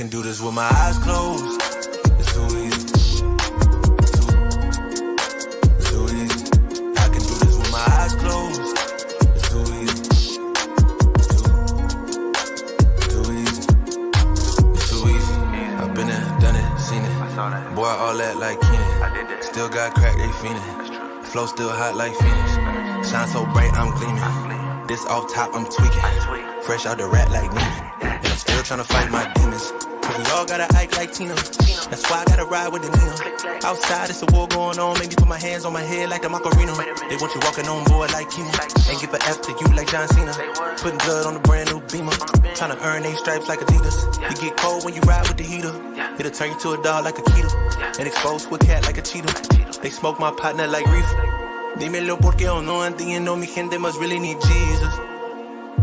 can do this with my eyes closed. It's too easy. It's too easy. I can do this with my eyes closed. It's too easy. Too easy. It's too easy. I've been there, done it, seen it. Boy, all that like Keenan. Still got crack, they fiendin'. Flow still hot like Phoenix. Shine so bright, I'm gleaming. This off top, I'm tweaking. Fresh out the rat like Nina. And I'm still tryna fight my demons. Cause we all gotta act like Tina. That's why I gotta ride with the Nina. Outside, it's a war going on. Make me put my hands on my head like the Macarena. They want you walking on board like Kima. Ain't give a F to you like John Cena. Putting blood on a brand new Beamer. Tryna earn they stripes like Adidas. You get cold when you ride with the heater. It'll turn you to a dog like a keto. And expose to a cat like a cheetah. They smoke my partner like reefer. Dímelo porque yo no entiendo. Mi gente must really need Jesus.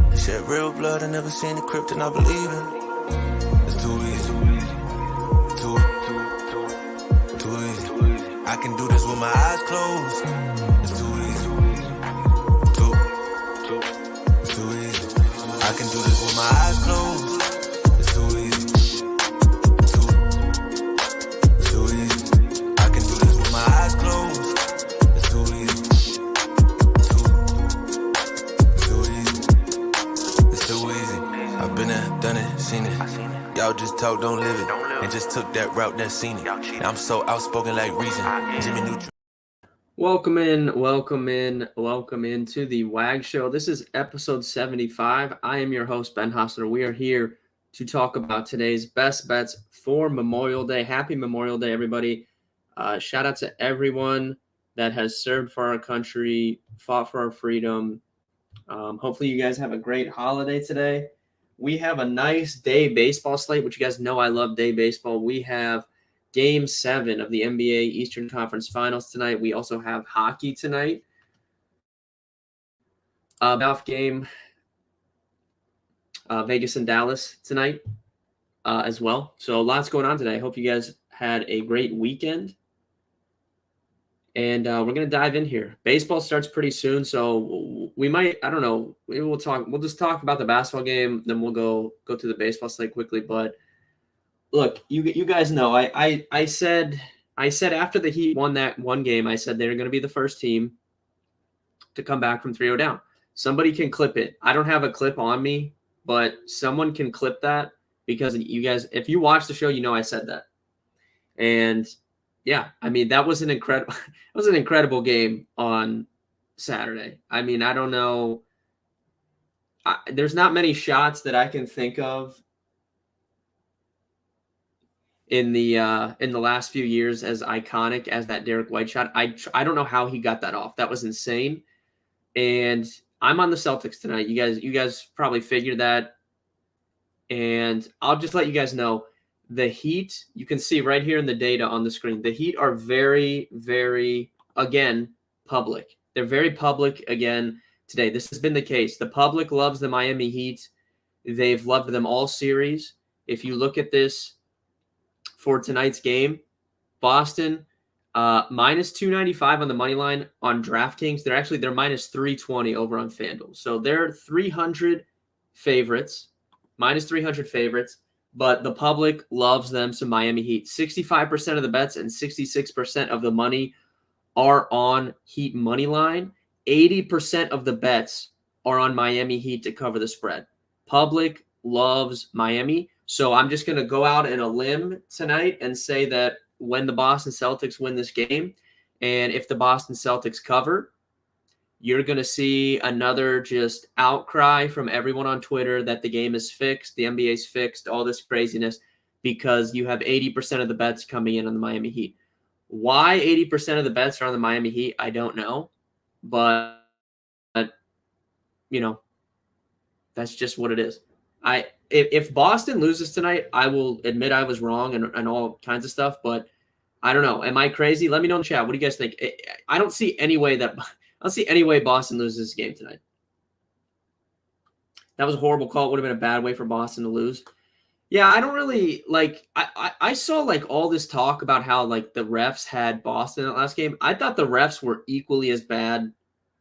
They shed real blood. I never seen the crypt and I believe it. It's too easy. Too easy. I can do this with my eyes closed. It's too easy. It's too easy. I can do this with my eyes closed. It's too easy. Too easy. I can do this with my eyes closed. It's too easy. Too easy. It's too easy. I've been there, done it, seen it. Y'all just talk, don't live it. And just took that route, that's seen it. Now I'm so outspoken like Reason. Jimmy Neutron. Welcome in to the WAG show. This is episode 75. I am your host, Ben Hostler. We are here to talk about today's best bets for Memorial Day. Happy Memorial Day, everybody. Shout out to everyone that has served for our country, fought for our freedom. Hopefully you guys have a great holiday today. We have a nice day baseball slate, which you guys know I love day baseball. We have Game 7 of the NBA Eastern Conference Finals tonight. We also have hockey tonight. Playoff game, Vegas and Dallas tonight as well. So lots going on today. I hope you guys had a great weekend. And we're going to dive in here. Baseball starts pretty soon, so we might, I don't know, maybe we'll just talk about the basketball game, then we'll go to the baseball slate quickly. But look, you guys know, I said after the Heat won that one game, I said they're going to be the first team to come back from 3-0 down. Somebody can clip it. I don't have a clip on me, but someone can clip that because you guys, if you watch the show, you know I said that. And yeah, I mean, that was an incredible game on Saturday. I mean, I don't know. There's not many shots that I can think of in the last few years as iconic as that Derek White shot. I don't know how he got that off. That was insane. And I'm on the Celtics tonight. You guys probably figured that. And I'll just let you guys know, the Heat, you can see right here in the data on the screen, the Heat are very, very, again, public. They're very public again today. This has been the case. The public loves the Miami Heat. They've loved them all series. If you look at this for tonight's game, Boston, minus 295 on the money line on DraftKings. They're minus 320 over on FanDuel. So they're 300 favorites, minus 300 favorites. But the public loves them some Miami Heat. 65% of the bets and 66% of the money are on Heat money line. 80% of the bets are on Miami Heat to cover the spread. Public loves Miami. So I'm just going to go out on a limb tonight and say that when the Boston Celtics win this game, and if the Boston Celtics cover, you're going to see another just outcry from everyone on Twitter that the game is fixed, the NBA's fixed, all this craziness, because you have 80% of the bets coming in on the Miami Heat. Why 80% of the bets are on the Miami Heat, I don't know. But you know, that's just what it is. If Boston loses tonight, I will admit I was wrong and all kinds of stuff, but I don't know. Am I crazy? Let me know in the chat. What do you guys think? I don't see any way Boston loses this game tonight. That was a horrible call. It would have been a bad way for Boston to lose. Yeah, I don't really like. I saw like all this talk about how like the refs had Boston in that last game. I thought the refs were equally as bad,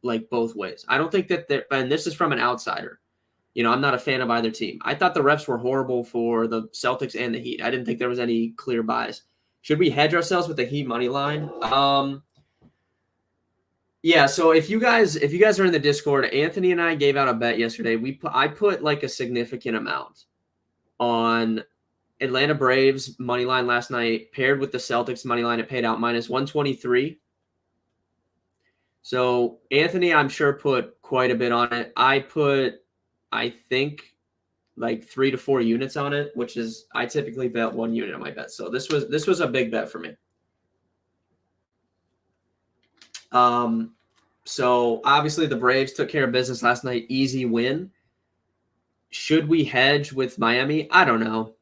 like both ways. I don't think that and this is from an outsider. I'm not a fan of either team. I thought the refs were horrible for the Celtics and the Heat. I didn't think there was any clear bias. Should we hedge ourselves with the Heat money line? Yeah, so if you guys are in the Discord, Anthony and I gave out a bet yesterday. I put like a significant amount on Atlanta Braves money line last night, paired with the Celtics money line. It paid out -123. So Anthony, I'm sure, put quite a bit on it. I put, I think, like 3 to 4 units on it, which is, I typically bet 1 unit on my bet. So this was a big bet for me. So obviously the Braves took care of business last night. Easy win. Should we hedge with Miami? I don't know.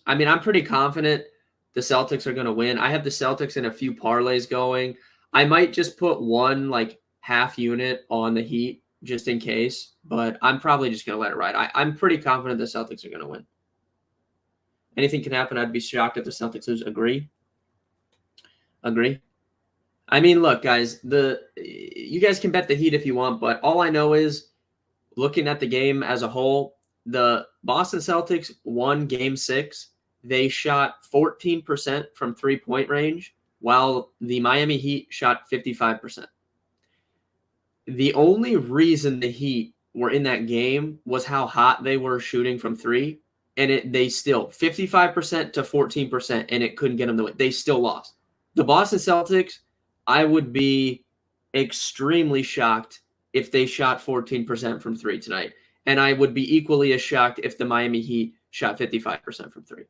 I mean, I'm pretty confident the Celtics are going to win. I have the Celtics in a few parlays going. I might just put one like half unit on the Heat just in case, but I'm probably just going to let it ride. I'm pretty confident the Celtics are going to win. Anything can happen. I'd be shocked if the Celtics lose. Agree? I mean, look, guys, you guys can bet the Heat if you want, but all I know is, looking at the game as a whole, the Boston Celtics won Game 6. They shot 14% from three-point range, while the Miami Heat shot 55%. The only reason the Heat were in that game was how hot they were shooting from three, and they still 55% to 14%, and it couldn't get them to win. They still lost. The Boston Celtics, I would be extremely shocked if they shot 14% from three tonight. And I would be equally as shocked if the Miami Heat shot 55% from three.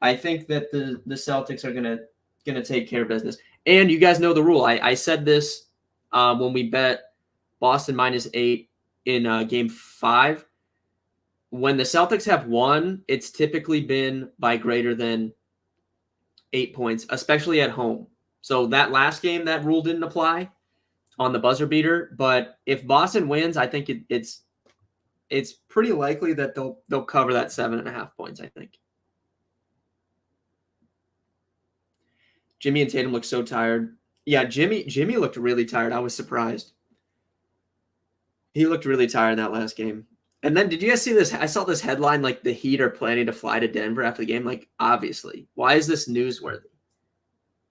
I think that the Celtics are gonna take care of business. And you guys know the rule. I said this when we bet Boston -8 in Game 5. When the Celtics have won, it's typically been by greater than 8 points, especially at home. So that last game, that rule didn't apply on the buzzer beater. But if Boston wins, I think it's pretty likely that they'll cover that 7.5 points, I think. Jimmy and Tatum look so tired. Yeah, Jimmy looked really tired. I was surprised. He looked really tired in that last game. And then did you guys see this? I saw this headline, like the Heat are planning to fly to Denver after the game. Like, obviously. Why is this newsworthy?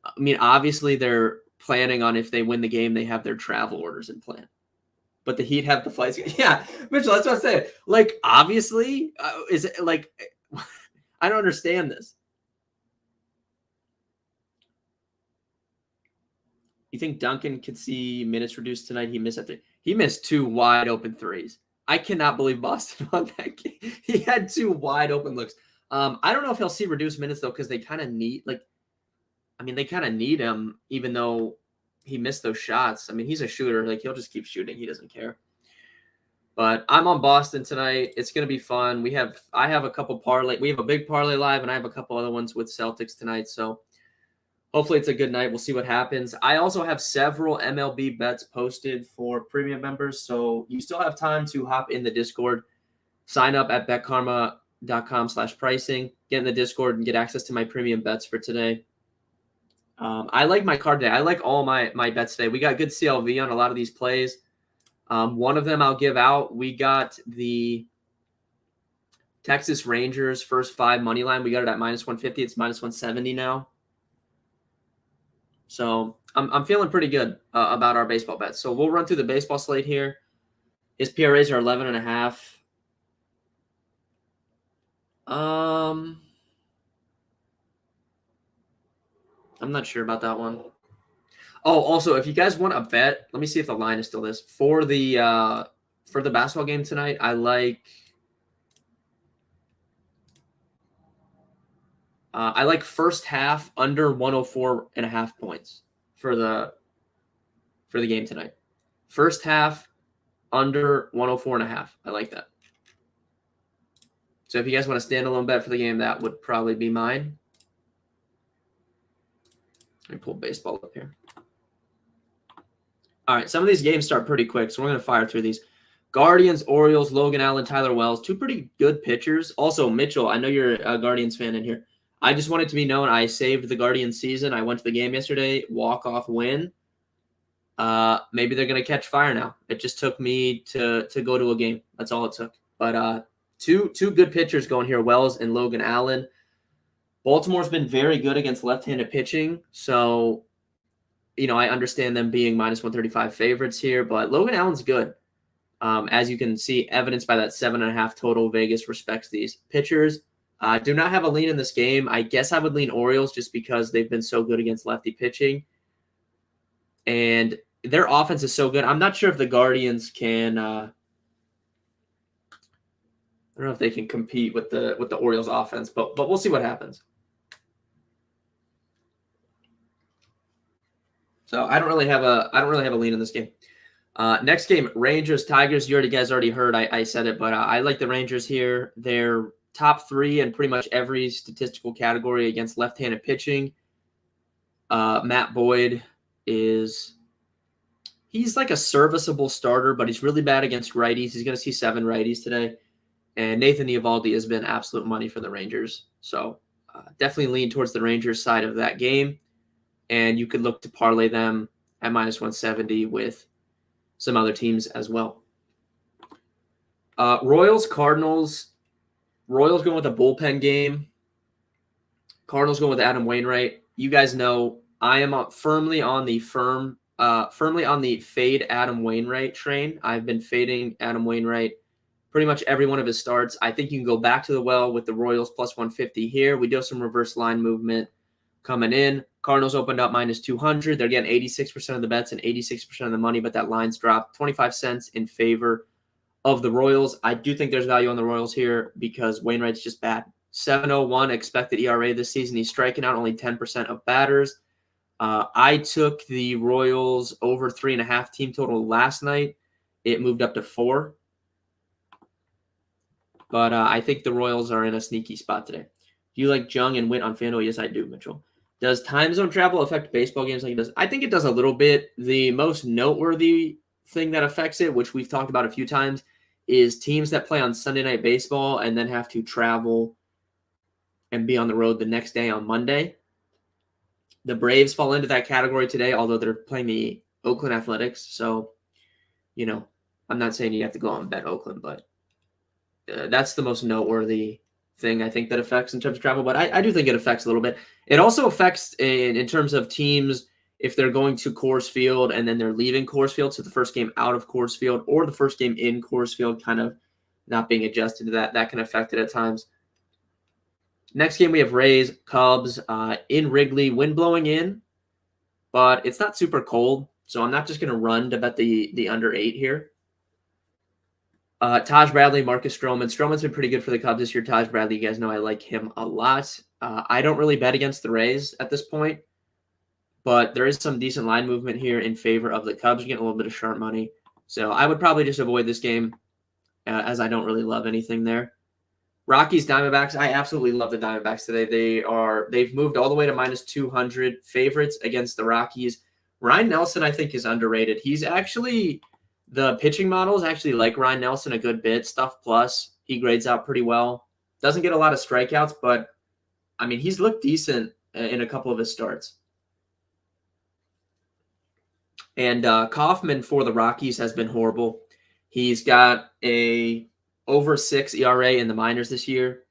I mean, obviously they're planning on, if they win the game, they have their travel orders in plan. But the Heat have the flights. Yeah, Mitchell, that's what I'm saying. Like, obviously, is it like, I don't understand this. You think Duncan could see minutes reduced tonight? He missed 2 wide open threes. I cannot believe Boston won that game. He had 2 wide open looks. I don't know if he'll see reduced minutes though, because they kind of need him, even though he missed those shots. I mean, he's a shooter. Like, he'll just keep shooting. He doesn't care. But I'm on Boston tonight. It's going to be fun. I have a couple parlay. We have a big parlay live, and I have a couple other ones with Celtics tonight. So hopefully it's a good night. We'll see what happens. I also have several MLB bets posted for premium members. So you still have time to hop in the Discord, sign up at betkarma.com/pricing, get in the Discord and get access to my premium bets for today. I like my card today. I like all my bets today. We got good CLV on a lot of these plays. One of them I'll give out. We got the Texas Rangers first 5 money line. We got it at -150. It's -170 now. So I'm feeling pretty good about our baseball bets. So we'll run through the baseball slate here. His PRAs are 11.5. I'm not sure about that one. Oh, also, if you guys want a bet, let me see if the line is still this. For the basketball game tonight, I like first half under 104.5 points for the game tonight. First half under 104.5. I like that. So if you guys want a standalone bet for the game, that would probably be mine. Let me pull baseball up here. All right, some of these games start pretty quick, so we're going to fire through these. Guardians, Orioles, Logan Allen, Tyler Wells, 2 pretty good pitchers. Also, Mitchell, I know you're a Guardians fan in here. I just want it to be known I saved the Guardians season. I went to the game yesterday, walk-off win. maybe they're going to catch fire now. It just took me to go to a game. That's all it took. But two good pitchers going here, Wells and Logan Allen. Baltimore's been very good against left-handed pitching, so I understand them being minus 135 favorites here, but Logan Allen's good. As you can see, evidenced by that 7.5 total. Vegas respects these pitchers. Do not have a lean in this game. I guess I would lean Orioles just because they've been so good against lefty pitching. And their offense is so good. I'm not sure if the Guardians can I don't know if they can compete with the Orioles offense, but we'll see what happens. So I don't really have a lean in this game. Next game, Rangers Tigers. You guys already heard I said it, but I like the Rangers here. They're top 3 in pretty much every statistical category against left-handed pitching. Matt Boyd he's like a serviceable starter, but he's really bad against righties. He's going to see 7 righties today. And Nathan Eovaldi has been absolute money for the Rangers. So definitely lean towards the Rangers side of that game. And you could look to parlay them at minus 170 with some other teams as well. Royals, Cardinals. Royals going with a bullpen game. Cardinals going with Adam Wainwright. You guys know I am firmly on the fade Adam Wainwright train. I've been fading Adam Wainwright pretty much every one of his starts. I think you can go back to the well with the Royals plus 150 here. We do have some reverse line movement coming in. Cardinals opened up minus 200. They're getting 86% of the bets and 86% of the money, but that line's dropped 25 cents in favor of the Royals. I do think there's value on the Royals here because Wainwright's just bad. 7.01 expected ERA this season. He's striking out only 10% of batters. I took the Royals over 3.5 team total last night. It moved up to 4. But I think the Royals are in a sneaky spot today. Do you like Jung and Witt on FanDuel? Yes, I do, Mitchell. Does time zone travel affect baseball games like it does? I think it does a little bit. The most noteworthy thing that affects it, which we've talked about a few times, is teams that play on Sunday Night Baseball and then have to travel and be on the road the next day on Monday. The Braves fall into that category today, although they're playing the Oakland Athletics. So, I'm not saying you have to go out and bet Oakland, but that's the most noteworthy thing I think that affects in terms of travel. But I do think it affects a little bit. It also affects in terms of teams if they're going to Coors Field and then they're leaving Coors Field. So the first game out of Coors Field or the first game in Coors Field kind of not being adjusted to that. That can affect it at times. Next game, we have Rays, Cubs in Wrigley. Wind blowing in, but it's not super cold. So I'm not just going to run to bet the under 8 here. Taj Bradley, Marcus Stroman. Stroman's been pretty good for the Cubs this year. Taj Bradley, you guys know I like him a lot. I don't really bet against the Rays at this point, but there is some decent line movement here in favor of the Cubs. You're getting a little bit of sharp money. So I would probably just avoid this game as I don't really love anything there. Rockies, Diamondbacks. I absolutely love the Diamondbacks today. They've moved all the way to minus 200 favorites against the Rockies. Ryan Nelson, I think, is underrated. He's actually the pitching models actually like Ryan Nelson a good bit. Stuff plus, he grades out pretty well. Doesn't get a lot of strikeouts, but I mean, he's looked decent in a couple of his starts. And Kaufman for the Rockies has been horrible. He's got a over 6 ERA in the minors this year,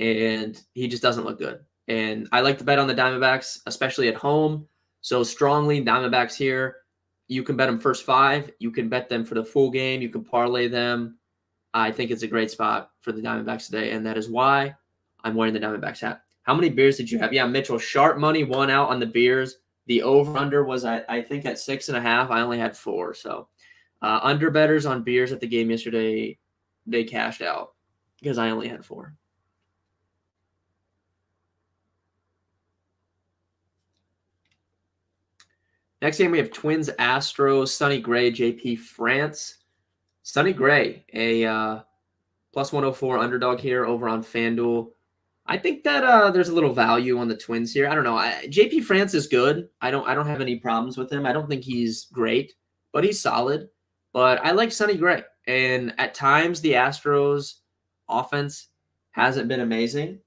and he just doesn't look good. And I like to bet on the Diamondbacks, especially at home. So strongly Diamondbacks here. You can bet them first 5. You can bet them for the full game. You can parlay them. I think it's a great spot for the Diamondbacks today, and that is why I'm wearing the Diamondbacks hat. How many beers did you have? Yeah, Mitchell, sharp money won out on the beers. The over-under was, I think, at 6.5. I only had 4. So under bettors on beers at the game yesterday, they cashed out because I only had 4. Next game, we have Twins, Astros, Sonny Gray, JP France. Sonny Gray, a plus 104 underdog here over on FanDuel. I think that there's a little value on the Twins here. I don't know. JP France is good. I don't have any problems with him. I don't think he's great, but he's solid. But I like Sonny Gray. And at times, the Astros offense hasn't been amazing.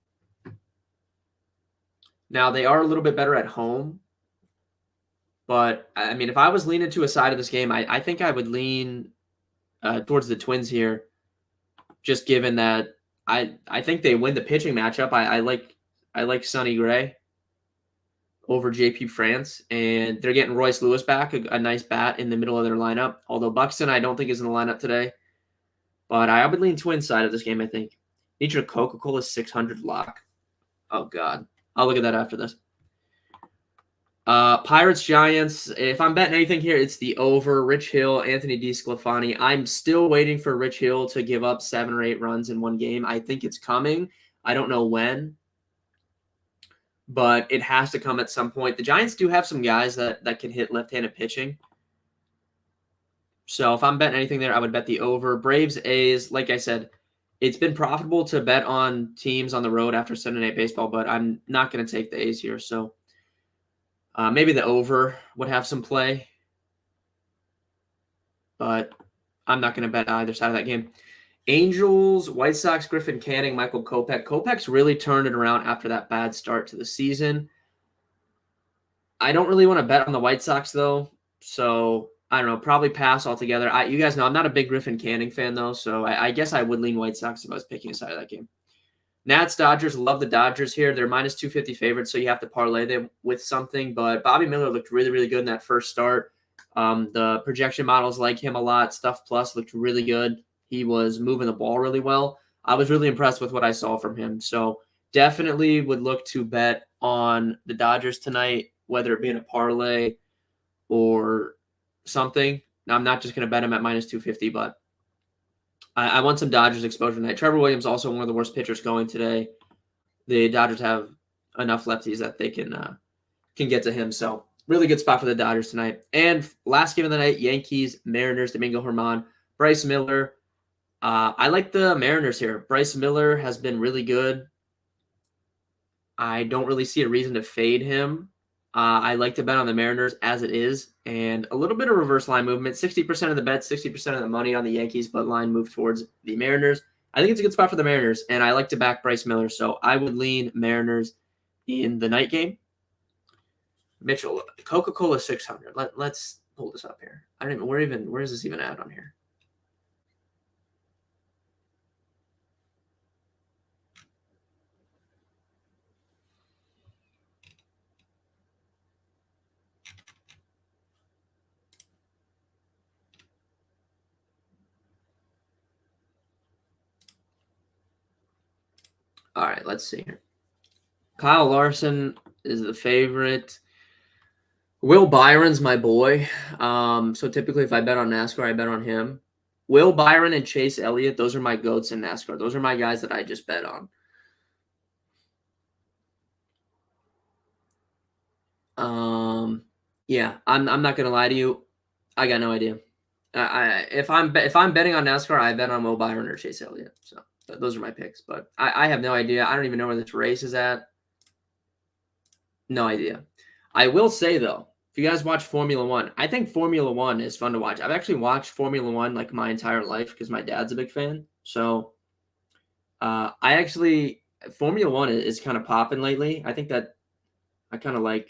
Now, they are a little bit better at home. But I mean, if I was leaning to a side of this game, I think I would lean towards the Twins here, just given that I think they win the pitching matchup. I like Sonny Gray over JP France, and they're getting Royce Lewis back, a nice bat in the middle of their lineup. Although Buxton, I don't think is in the lineup today, but I would lean Twins side of this game. I think. Need your Coca-Cola 600 lock. Oh God, I'll look at that after this. Pirates Giants. If I'm betting anything here, it's the over. Rich Hill, Anthony DeSclafani. I'm still waiting for Rich Hill to give up 7 or 8 runs in one game. I think it's coming. I don't know when, but it has to come at some point. The Giants do have some guys that can hit left-handed pitching. So if I'm betting anything there, I would bet the over. Braves A's. Like I said, it's been profitable to bet on teams on the road after Sunday Night Baseball, but I'm not going to take the A's here. So maybe the over would have some play, but I'm not going to bet either side of that game. Angels, White Sox, Griffin Canning, Michael Kopech. Kopech's really turned it around after that bad start to the season. I don't really want to bet on the White Sox, though, so I don't know, probably pass altogether. You guys know I'm not a big Griffin Canning fan, though, so I guess I would lean White Sox if I was picking a side of that game. Nats, Dodgers, love the Dodgers here. They're minus 250 favorites, so you have to parlay them with something. But Bobby Miller looked really, really good in that first start. The projection models like him a lot. Stuff Plus looked really good. He was moving the ball really well. I was really impressed with what I saw from him. So definitely would look to bet on the Dodgers tonight, whether it be in a parlay or something. Now, I'm not just going to bet him at minus 250, but I want some Dodgers exposure tonight. Trevor Williams also one of the worst pitchers going today. The Dodgers have enough lefties that they can get to him. So really good spot for the Dodgers tonight. And last game of the night, Yankees, Mariners, Domingo Germán, Bryce Miller. I like the Mariners here. Bryce Miller has been really good. I don't really see a reason to fade him. I like to bet on the Mariners as it is, and a little bit of reverse line movement. 60% of the bet, 60% of the money on the Yankees, but line moved towards the Mariners. I think it's a good spot for the Mariners, and I like to back Bryce Miller, so I would lean Mariners in the night game. Mitchell, Coca-Cola 600. Let's pull this up here. I don't even where is this even at on here? All right, let's see here. Kyle Larson is the favorite. Will Byron's my boy. So typically if I bet on NASCAR, I bet on him. Will Byron and Chase Elliott, those are my goats in NASCAR. Those are my guys that I just bet on. Yeah, I'm not gonna lie to you. I got no idea. If I'm betting on NASCAR, I bet on Will Byron or Chase Elliott. So those are my picks. But I have no idea. I don't even know where this race is at. No idea. I will say though, if you guys watch Formula One, I think Formula One is fun to watch. I've actually watched Formula One like my entire life because my dad's a big fan. So Formula One is kind of popping lately. I think that I kind of like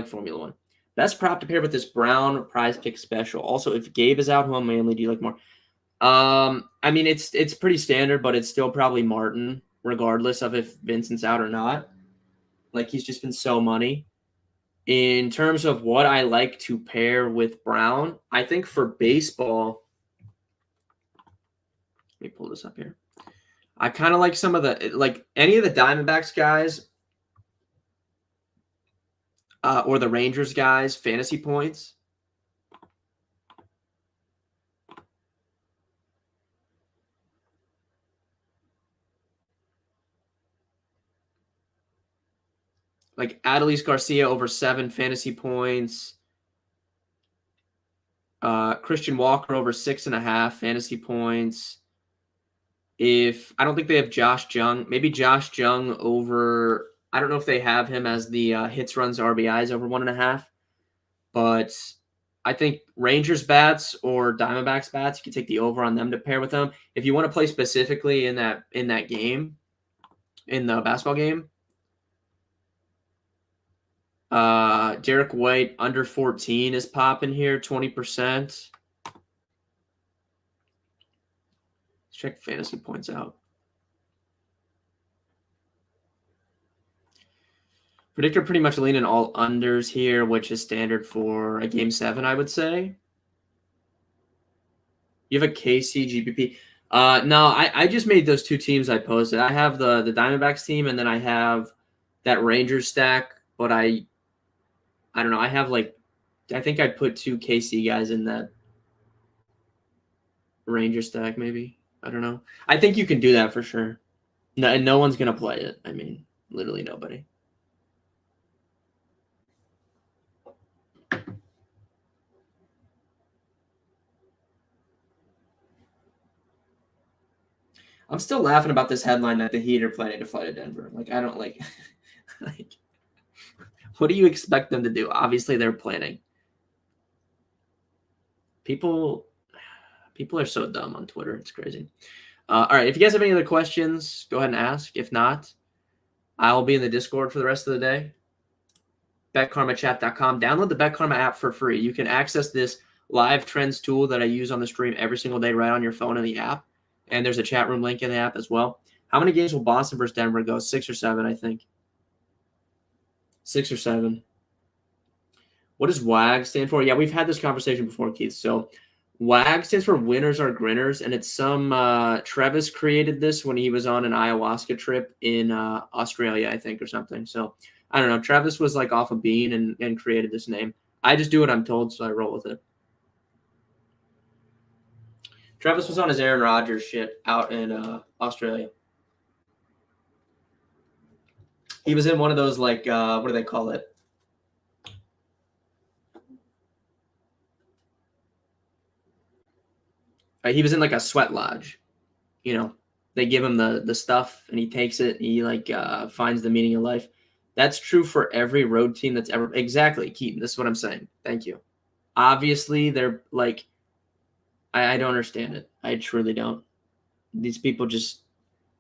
Formula One. Best prop to pair with this Brown prize pick special. Also, if Gabe is out, who mainly do you like more? I mean, it's pretty standard, but it's still probably Martin, regardless of if Vincent's out or not. Like, he's just been so money. In terms of what I like to pair with Brown, I think for baseball, let me pull this up here. I kind of like some of the, like any of the Diamondbacks guys or the Rangers guys, fantasy points. Like Adolis Garcia over 7 fantasy points. Christian Walker over 6.5 fantasy points. I don't think they have Josh Jung, maybe Josh Jung over. I don't know if they have him as the hits, runs, RBIs over 1.5. But I think Rangers bats or Diamondbacks bats, you can take the over on them to pair with them. If you want to play specifically in that game, in the basketball game, Derek White under 14 is popping here, 20%. Let's check fantasy points out. Predictor pretty much leaning all unders here, which is standard for a game 7, I would say. You have a KC GPP. No, I just made those two teams I posted. I have the Diamondbacks team, and then I have that Rangers stack. But I don't know. I have I think I put 2 KC guys in that Rangers stack. Maybe, I don't know. I think you can do that for sure. No, and no one's gonna play it. I mean, literally nobody. I'm still laughing about this headline that the Heat are planning to fly to Denver. Like, I don't like. What do you expect them to do? Obviously, they're planning. People are so dumb on Twitter. It's crazy. All right. If you guys have any other questions, go ahead and ask. If not, I'll be in the Discord for the rest of the day. BetKarmaChat.com. Download the BetKarma app for free. You can access this live trends tool that I use on the stream every single day right on your phone in the app. And there's a chat room link in the app as well. How many games will Boston versus Denver go? 6 or 7, I think. 6 or 7. What does WAG stand for? Yeah, we've had this conversation before, Keith. So WAG stands for Winners Are Grinners, and it's some Travis created this when he was on an ayahuasca trip in Australia, I think, or something. So I don't know. Travis was like off a bean and created this name. I just do what I'm told, so I roll with it. Travis was on his Aaron Rodgers shit out in Australia. He was in one of those, like, what do they call it? He was in like a sweat lodge. You know, they give him the stuff and he takes it. And he like finds the meaning of life. That's true for every road team that's ever. Exactly, Keaton. This is what I'm saying. Thank you. Obviously, they're like, I don't understand it. I truly don't. These people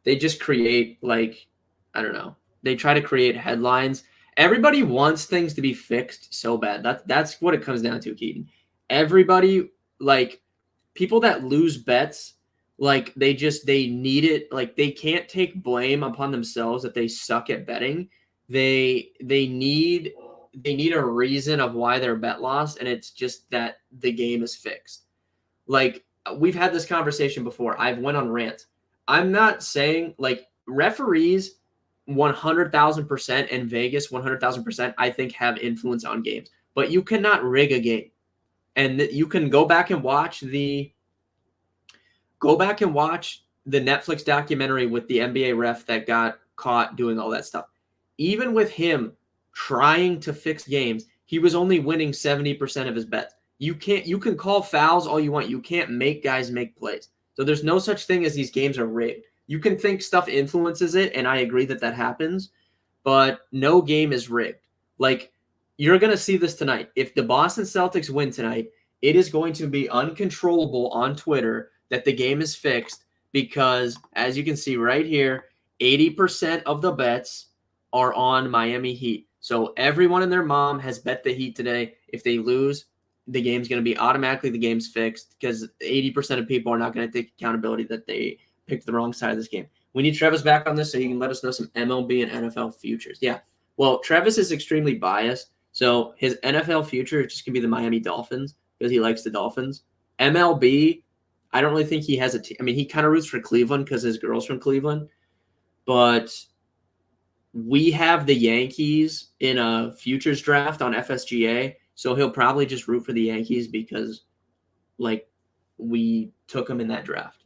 they just create, like, I don't know. They try to create headlines. Everybody wants things to be fixed so bad. That's what it comes down to, Keaton. Everybody, like, people that lose bets, like, they need it. Like, they can't take blame upon themselves that they suck at betting. They need a reason of why their bet lost, and it's just that the game is fixed. Like, we've had this conversation before. I've went on rant. I'm not saying, like, referees 100,000% and Vegas 100,000%, I think, have influence on games. But you cannot rig a game. And you can go back and watch the Netflix documentary with the NBA ref that got caught doing all that stuff. Even with him trying to fix games, he was only winning 70% of his bets. You can call fouls all you want. You can't make guys make plays. So there's no such thing as these games are rigged. You can think stuff influences it, and I agree that happens, but no game is rigged. Like, you're going to see this tonight. If the Boston Celtics win tonight, it is going to be uncontrollable on Twitter that the game is fixed because, as you can see right here, 80% of the bets are on Miami Heat. So everyone and their mom has bet the Heat today. If they lose, the game's going to be automatically the game's fixed because 80% of people are not going to take accountability that they picked the wrong side of this game. We need Travis back on this so he can let us know some MLB and NFL futures. Yeah. Well, Travis is extremely biased. So his NFL future is just going to be the Miami Dolphins because he likes the Dolphins. MLB, I don't really think he has a team. I mean, he kind of roots for Cleveland because his girl's from Cleveland. But we have the Yankees in a futures draft on FSGA. So he'll probably just root for the Yankees because, like, we took him in that draft.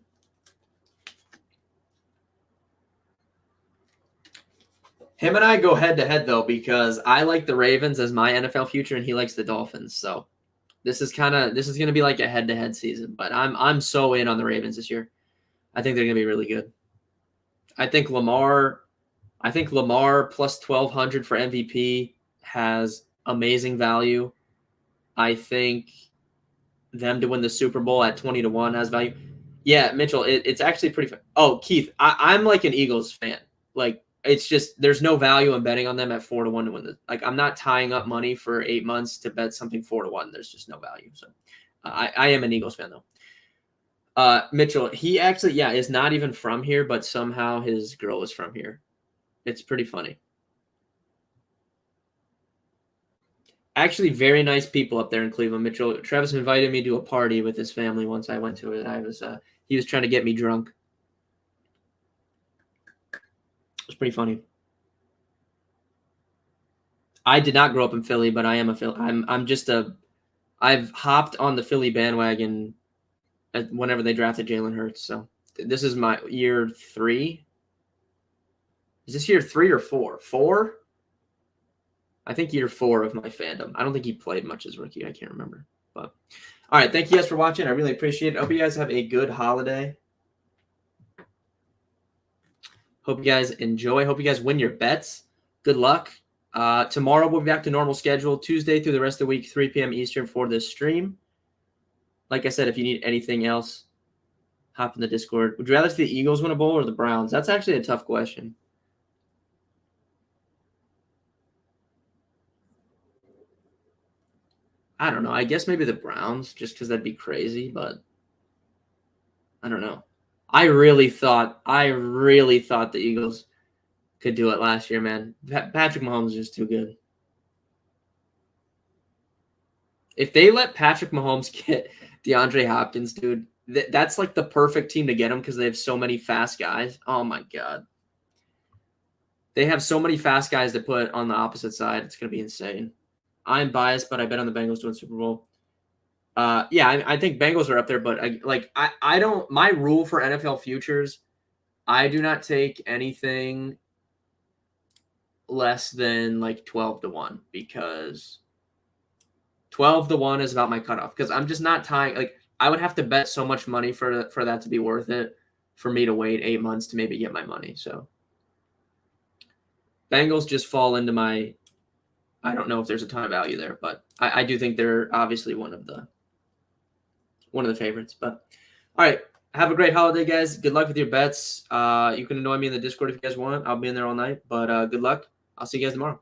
Him and I go head-to-head, though, because I like the Ravens as my NFL future, and he likes the Dolphins. So this is going to be like a head-to-head season. But I'm so in on the Ravens this year. I think they're going to be really good. I think Lamar plus 1,200 for MVP has amazing value. I think them to win the Super Bowl at 20-1 has value. Yeah, Mitchell, it's actually pretty fun. Oh, Keith, I'm like an Eagles fan. Like, it's just there's no value in betting on them at 4-1 to win the. Like I'm not tying up money for 8 months to bet something 4-1. There's just no value. So I am an Eagles fan though. Mitchell, he actually is not even from here, but somehow his girl is from here. It's pretty funny. Actually, very nice people up there in Cleveland. Mitchell, Travis invited me to a party with his family once I went to it. He was trying to get me drunk. It was pretty funny. I did not grow up in Philly, but I am a Philly. I've hopped on the Philly bandwagon whenever they drafted Jalen Hurts. So this is my year 3. Is this year 3 or 4? 4? I think year 4 of my fandom. I don't think he played much as rookie. I can't remember. But all right, thank you guys for watching. I really appreciate it. Hope you guys have a good holiday. Hope you guys enjoy. Hope you guys win your bets. Good luck. Tomorrow we'll be back to normal schedule. Tuesday through the rest of the week, 3 p.m. Eastern for this stream. Like I said, if you need anything else, hop in the Discord. Would you rather see the Eagles win a bowl or the Browns? That's actually a tough question. I don't know. I guess maybe the Browns, just because that'd be crazy, but I don't know. I really thought the Eagles could do it last year, man. Patrick Mahomes is just too good. If they let Patrick Mahomes get DeAndre Hopkins, dude, that's like the perfect team to get him because they have so many fast guys. Oh, my God. They have so many fast guys to put on the opposite side. It's going to be insane. I'm biased, but I bet on the Bengals to win Super Bowl. I think Bengals are up there, but I don't. My rule for NFL futures, I do not take anything less than like 12-1 because 12-1 is about my cutoff because I'm just not tying. Like I would have to bet so much money for that to be worth it for me to wait 8 months to maybe get my money. So Bengals just fall into my. I don't know if there's a ton of value there, but I do think they're obviously one of the favorites. But all right, have a great holiday, guys. Good luck with your bets. You can annoy me in the Discord if you guys want. I'll be in there all night. But good luck. I'll see you guys tomorrow.